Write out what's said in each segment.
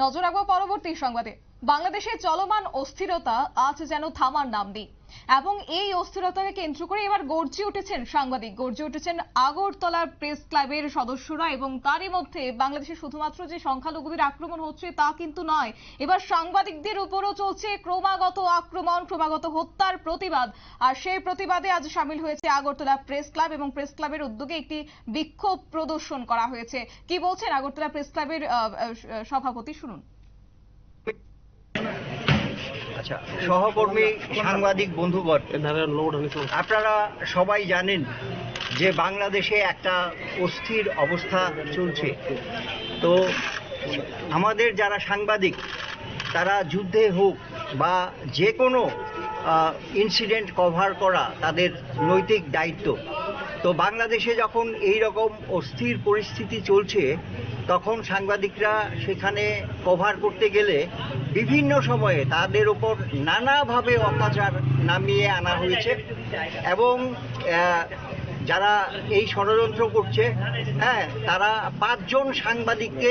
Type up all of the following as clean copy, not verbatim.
নজর রাখবো পরবর্তী সংবাদে। বাংলাদেশে চলমান অস্থিরতা আজ যেন থামার নাম নেই এবং এই অস্থিরতাকে কেন্দ্র করে এবার গর্জে উঠেছেন সাংবাদিক, গর্জে উঠেছেন আগরতলার প্রেস ক্লাবের সদস্যরা। এবং তারই মধ্যে বাংলাদেশে শুধুমাত্র যে সংখ্যালঘুদের আক্রমণ হচ্ছে তা কিন্তু নয়, এবার সাংবাদিকদের উপরও চলছে ক্রমাগত আক্রমণ, ক্রমাগত হত্যার প্রতিবাদ। আর সেই প্রতিবাদে আজ সামিল হয়েছে আগরতলা প্রেস ক্লাব এবং প্রেস ক্লাবের উদ্যোগে একটি বিক্ষোভ প্রদর্শন করা হয়েছে। কি বলছেন আগরতলা প্রেস ক্লাবের সভাপতি, শুনুন। আচ্ছা, সহকর্মী সাংবাদিক বন্ধুগণ, আপনারা সবাই জানেন যে বাংলাদেশে একটা অস্থির অবস্থা চলছে। তো আমাদের যারা সাংবাদিক তারা যুদ্ধে হোক বা যে কোনো ইনসিডেন্ট কভার করা তাদের নৈতিক দায়িত্ব। তো বাংলাদেশে যখন এই রকম অস্থির পরিস্থিতি চলছে তখন সাংবাদিকরা সেখানে কভার করতে গেলে বিভিন্ন সময়ে তাদের উপর নানাভাবে অত্যাচার নামিয়ে আনা হয়েছে এবং যারা এই ষড়যন্ত্র করছে তারা 5 জন সাংবাদিককে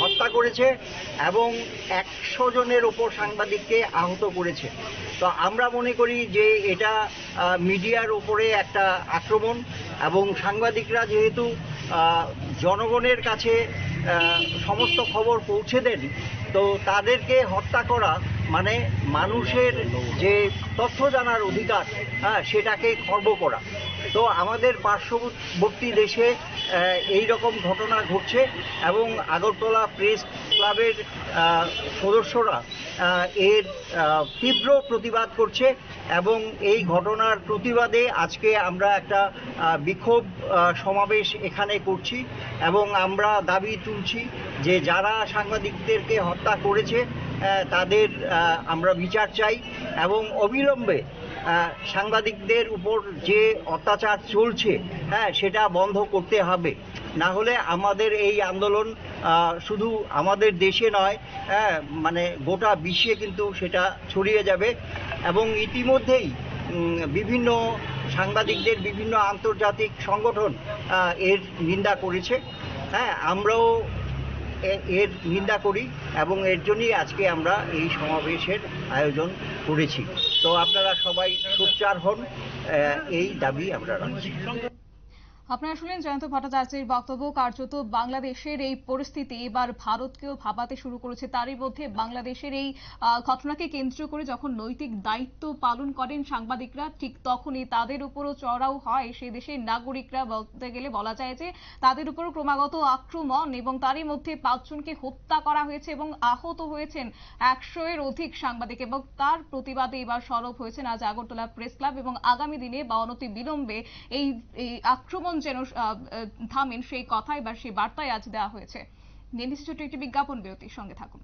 হত্যা করেছে এবং 100 জনের ওপর সাংবাদিককে আহত করেছে। তো আমরা মনে করি যে এটা মিডিয়ার উপরে একটা আক্রমণ এবং সাংবাদিকরা যেহেতু জনগণের কাছে সমস্ত খবর পৌঁছে দেন, তো তাদেরকে হত্যা করা মানে মানুষের যে তথ্য জানার অধিকার সেটাকে খর্ব করা। তো আমাদের পার্শ্ববর্তী দেশে এই রকম ঘটনা ঘটছে এবং আগরতলা প্রেস ক্লাবের সদস্যরা এর তীব্র প্রতিবাদ করছে এবং এই ঘটনার প্রতিবাদে আজকে আমরা একটা বিক্ষোভ সমাবেশ এখানে করছি এবং আমরা দাবি তুলছি যে যারা সাংবাদিকদেরকে হত্যা করেছে তাদের আমরা বিচার চাই এবং অবিলম্বে সাংবাদিকদের উপর যে অত্যাচার চলছে সেটা বন্ধ করতে হবে। না হলে আমাদের এই আন্দোলন শুধু আমাদের দেশে নয়, মানে গোটা বিশ্বে কিন্তু সেটা ছড়িয়ে যাবে। এবং ইতিমধ্যেই বিভিন্ন সাংবাদিকদের বিভিন্ন আন্তর্জাতিক সংগঠন এর নিন্দা করেছে। আমরাও এর নিন্দা করি এবং এর জন্যই আজকে আমরা এই সমাবেশের আয়োজন করেছি। তো আপনারা সবাই সোচ্চার হন, এই দাবি আমরা রাখছি। আপনারা শুনলেন জয়ন্ত ভট্টাচার্যের বক্তব্য। কার্যত বাংলাদেশের এই পরিস্থিতি এবার ভারতকেও ভাবাতে শুরু করেছে। তারই মধ্যে বাংলাদেশের এই ঘটনাকে কেন্দ্র করে যখন নৈতিক দায়িত্ব পালন করেন সাংবাদিকরা, ঠিক তখনই তাদের উপরও চড়াও হয় সে দেশের নাগরিকরা। বলতে গেলে বলা যায় যে তাদের উপরও ক্রমাগত আক্রমণ এবং তারই মধ্যে 5 জনকে হত্যা করা হয়েছে এবং আহত হয়েছেন 100-এর অধিক সাংবাদিক। এবং তার প্রতিবাদে এবার সরব হয়েছেন আজ আগরতলা প্রেস ক্লাব এবং আগামী দিনে বা অনতিবিলম্বে এই আক্রমণ যেন থামেন সেই কথাই বা সেই বার্তাই আজ দেওয়া হয়েছে। নিয়ে নিচ্ছি ছোট্ট একটি বিজ্ঞাপন বিরতির সঙ্গে থাকুন।